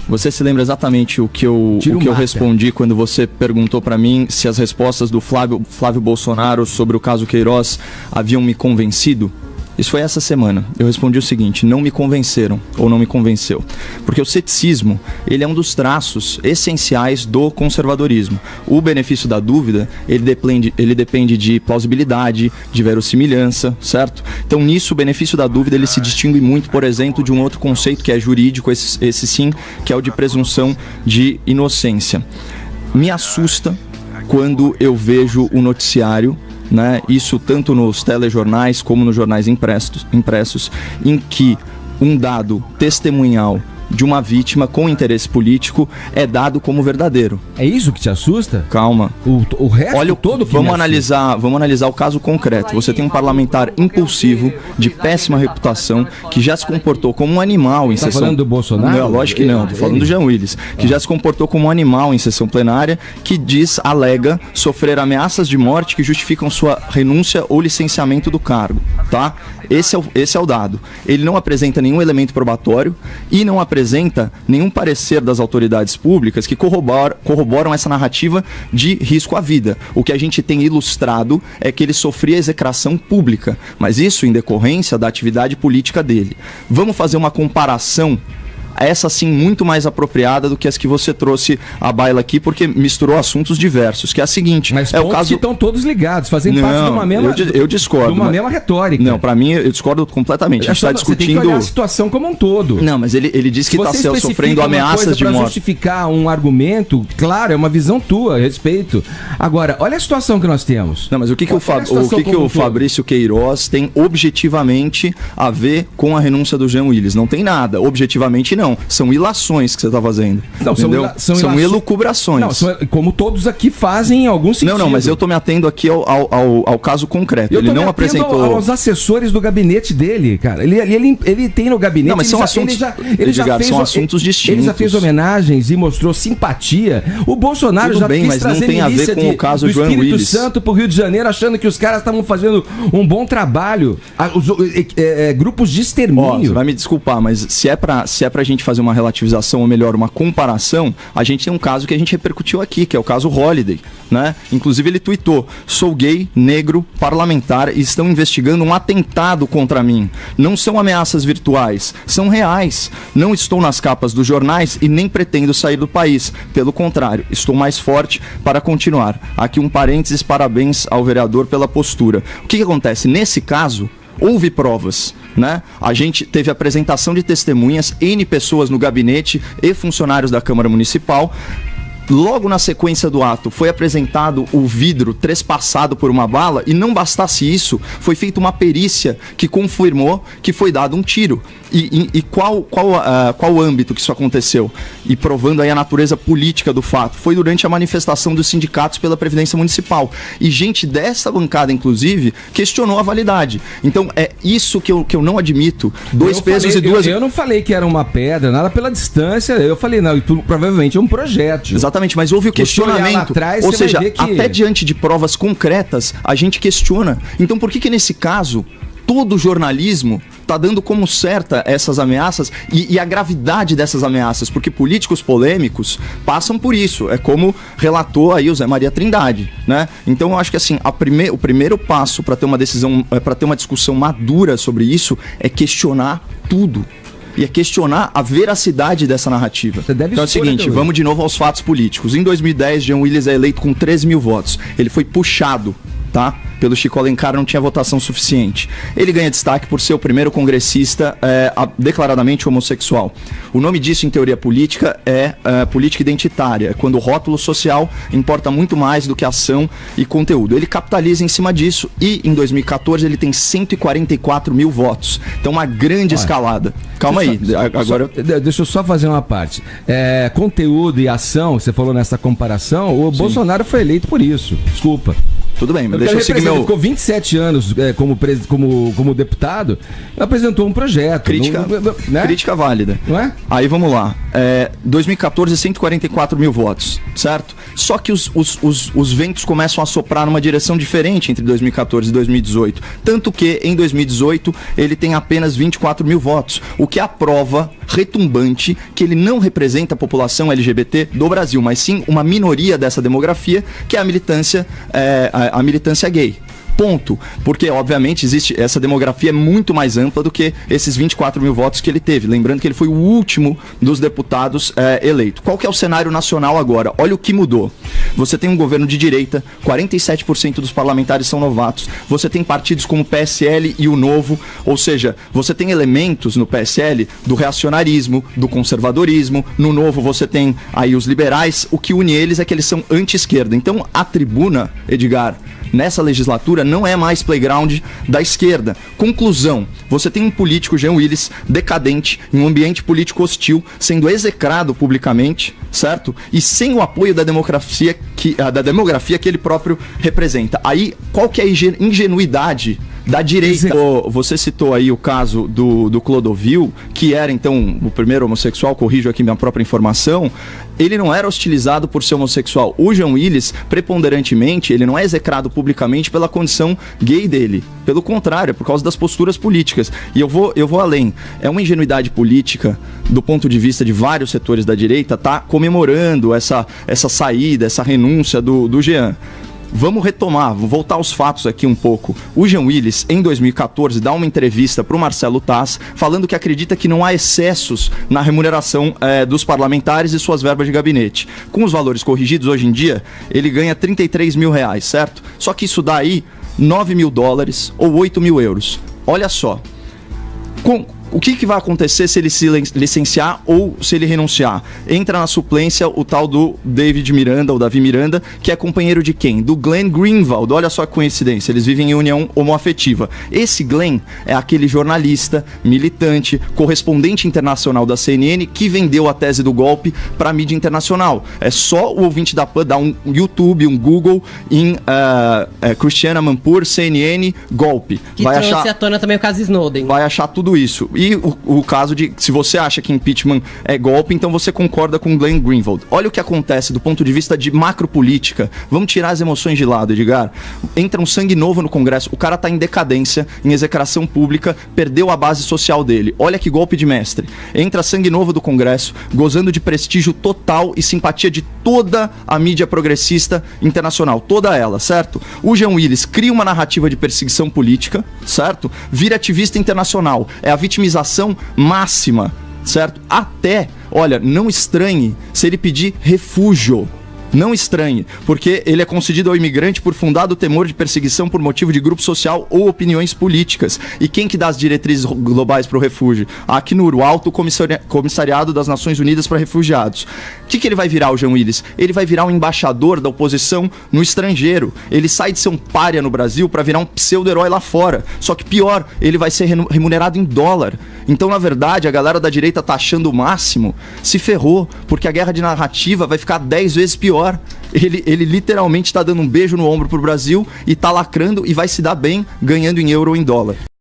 Você se lembra exatamente o que eu respondi quando você perguntou para mim se as respostas do Flávio Bolsonaro sobre o caso Queiroz haviam me convencido? Isso foi essa semana. Eu respondi o seguinte: não me convenceram, ou não me convenceu. Porque o ceticismo, ele é um dos traços essenciais do conservadorismo. O benefício da dúvida, ele depende de plausibilidade, de verossimilhança, certo? Então nisso, o benefício da dúvida, ele se distingue muito, por exemplo, de um outro conceito que é jurídico, esse sim, que é o de presunção de inocência. Me assusta quando eu vejo o noticiário, né, isso tanto nos telejornais como nos jornais impressos, em que um dado testemunhal de uma vítima com interesse político é dado como verdadeiro. É isso que te assusta? Calma. O resto Olha, todo que vamos analisar o caso concreto. Você tem um parlamentar impulsivo, de péssima reputação, que já se comportou como um animal em sessão... Tá falando do Bolsonaro? Não, lógico que não. Tô falando do Jean Willis, que já se comportou como um animal em sessão plenária, que alega sofrer ameaças de morte que justificam sua renúncia ou licenciamento do cargo, tá? Esse é o dado. Ele não apresenta nenhum elemento probatório e não apresenta nenhum parecer das autoridades públicas que corroboram essa narrativa de risco à vida. O que a gente tem ilustrado é que ele sofria execração pública, mas isso em decorrência da atividade política dele. Vamos fazer uma comparação, essa sim muito mais apropriada do que as que você trouxe à baila aqui, porque misturou assuntos diversos, que é a seguinte... Mas é o caso que estão todos ligados, fazem parte de uma mesma... Eu discordo. De uma mesma retórica. Não, para mim, eu discordo completamente. A gente está discutindo... Você tem que olhar a situação como um todo. Não, mas ele diz que está sofrendo ameaças de morte. Para justificar um argumento, claro, é uma visão tua, respeito. Agora, olha a situação que nós temos. Não, mas o que o Fabrício Queiroz tem objetivamente a ver com a renúncia do Jean Willis? Não tem nada. Objetivamente, não. São ilações que você está fazendo. Não, são elucubrações. Não, como todos aqui fazem em algum sentido. Não, mas eu estou me atendo aqui ao caso concreto. Ele não apresentou... aos assessores do gabinete dele, cara. Ele tem no gabinete... Não, mas são assuntos... São assuntos distintos. Ele já fez homenagens e mostrou simpatia. O Bolsonaro tudo já bem, mas não tem a ver com o caso Jean Willis. Espírito Santo pro Rio de Janeiro, achando que os caras estavam fazendo um bom trabalho. Grupos de extermínio. Você vai me desculpar, mas se é pra gente fazer uma relativização, ou melhor, uma comparação, a gente tem um caso que a gente repercutiu aqui, que é o caso Holliday, né? Inclusive ele tuitou: sou gay, negro, parlamentar e estão investigando um atentado contra mim. Não são ameaças virtuais, são reais. Não estou nas capas dos jornais e nem pretendo sair do país. Pelo contrário, estou mais forte para continuar. Aqui um parênteses, parabéns ao vereador pela postura. O que acontece? Nesse caso, houve provas, né? A gente teve apresentação de testemunhas, N pessoas no gabinete e funcionários da Câmara Municipal. Logo na sequência do ato, foi apresentado o vidro trespassado por uma bala e não bastasse isso, foi feita uma perícia que confirmou que foi dado um tiro. E qual o âmbito que isso aconteceu? E provando aí a natureza política do fato. Foi durante a manifestação dos sindicatos pela Previdência Municipal. E gente dessa bancada, inclusive, questionou a validade. Então, é isso que eu não admito. Dois pesos e duas... Eu não falei que era uma pedra, nada pela distância. Eu falei, não, provavelmente é um projeto. Exatamente, mas houve o questionamento. Atrás, ou seja, até diante de provas concretas, a gente questiona. Então, por que nesse caso, todo o jornalismo está dando como certa essas ameaças e a gravidade dessas ameaças? Porque políticos polêmicos passam por isso. É como relatou aí o Zé Maria Trindade, né? Então, eu acho que assim, o primeiro passo para ter uma decisão, para ter uma discussão madura sobre isso, é questionar tudo. E é questionar a veracidade dessa narrativa. Então é o seguinte, vamos de novo aos fatos políticos. Em 2010, Jean Willis é eleito com 13 mil votos. Ele foi puxado, tá? Pelo Chico Alencar, não tinha votação suficiente. Ele ganha destaque por ser o primeiro congressista declaradamente homossexual. O nome disso, em teoria política, é política identitária, quando o rótulo social importa muito mais do que ação e conteúdo. Ele capitaliza em cima disso e, em 2014, ele tem 144 mil votos. Então, uma grande escalada. Calma aí, agora... Deixa eu só fazer uma parte. Conteúdo e ação, você falou nessa comparação, o Bolsonaro foi eleito por isso. Desculpa. Tudo bem, mas deixa eu seguir Ele ficou 27 anos como deputado, apresentou um projeto. Crítica válida. Não é? Aí vamos lá. 2014, 144 mil votos, certo? Só que os ventos começam a soprar numa direção diferente entre 2014 e 2018. Tanto que, em 2018, ele tem apenas 24 mil votos, o que é a prova retumbante que ele não representa a população LGBT do Brasil, mas sim uma minoria dessa demografia, que é a militância gay. Ponto. Porque, obviamente, essa demografia é muito mais ampla do que esses 24 mil votos que ele teve. Lembrando que ele foi o último dos deputados eleito. Qual que é o cenário nacional agora? Olha o que mudou. Você tem um governo de direita, 47% dos parlamentares são novatos. Você tem partidos como o PSL e o Novo, ou seja, você tem elementos no PSL do reacionarismo, do conservadorismo. No Novo você tem aí os liberais. O que une eles é que eles são anti-esquerda. Então, a tribuna, Edgar, nessa legislatura não é mais playground da esquerda. Conclusão, você tem um político, Jean Willis, decadente, em um ambiente político hostil, sendo execrado publicamente, certo? E sem o apoio da demografia que ele próprio representa. Aí, qual que é a ingenuidade da direita? Você citou aí o caso do Clodovil, que era então o primeiro homossexual, corrijo aqui minha própria informação. Ele não era hostilizado por ser homossexual. O Jean Willis, preponderantemente, ele não é execrado publicamente pela condição gay dele. Pelo contrário, é por causa das posturas políticas. E eu vou além. É uma ingenuidade política, do ponto de vista de vários setores da direita, tá comemorando essa saída, essa renúncia do Jean. Vamos retomar, vou voltar aos fatos aqui um pouco. O Jean Willis, em 2014, dá uma entrevista para o Marcelo Taz, falando que acredita que não há excessos na remuneração dos parlamentares e suas verbas de gabinete. Com os valores corrigidos, hoje em dia, ele ganha 33 mil reais, certo? Só que isso dá aí 9 mil dólares ou 8 mil euros. Olha só. O que vai acontecer se ele se licenciar ou se ele renunciar? Entra na suplência o tal do Davi Miranda, que é companheiro de quem? Do Glenn Greenwald. Olha só que coincidência, eles vivem em união homoafetiva. Esse Glenn é aquele jornalista, militante, correspondente internacional da CNN que vendeu a tese do golpe para a mídia internacional. É só o ouvinte da PAN dar um YouTube, um Google em Christiane Amanpour, CNN, golpe. Que trouxe à tona também o caso Snowden. Vai achar tudo isso. E o caso de, se você acha que impeachment é golpe, então você concorda com Glenn Greenwald. Olha o que acontece do ponto de vista de macropolítica. Vamos tirar as emoções de lado, Edgar. Entra um sangue novo no Congresso, o cara tá em decadência, em execração pública, perdeu a base social dele. Olha que golpe de mestre. Entra sangue novo do Congresso, gozando de prestígio total e simpatia de toda a mídia progressista internacional, toda ela, certo? O Jean Willis cria uma narrativa de perseguição política, certo? Vira ativista internacional, é a vitimização máxima, certo? Até, olha, não estranhe se ele pedir refúgio. Não estranhe, porque ele é concedido ao imigrante por fundado temor de perseguição por motivo de grupo social ou opiniões políticas. E quem que dá as diretrizes globais para o refúgio? A Acnur, o Alto Comissariado das Nações Unidas para Refugiados. O que ele vai virar, o Jean Willis? Ele vai virar um embaixador da oposição no estrangeiro. Ele sai de ser um pária no Brasil para virar um pseudo-herói lá fora. Só que pior, ele vai ser remunerado em dólar. Então, na verdade, a galera da direita tá achando o máximo, se ferrou, porque a guerra de narrativa vai ficar 10 vezes pior. Ele literalmente está dando um beijo no ombro pro Brasil e tá lacrando e vai se dar bem ganhando em euro ou em dólar.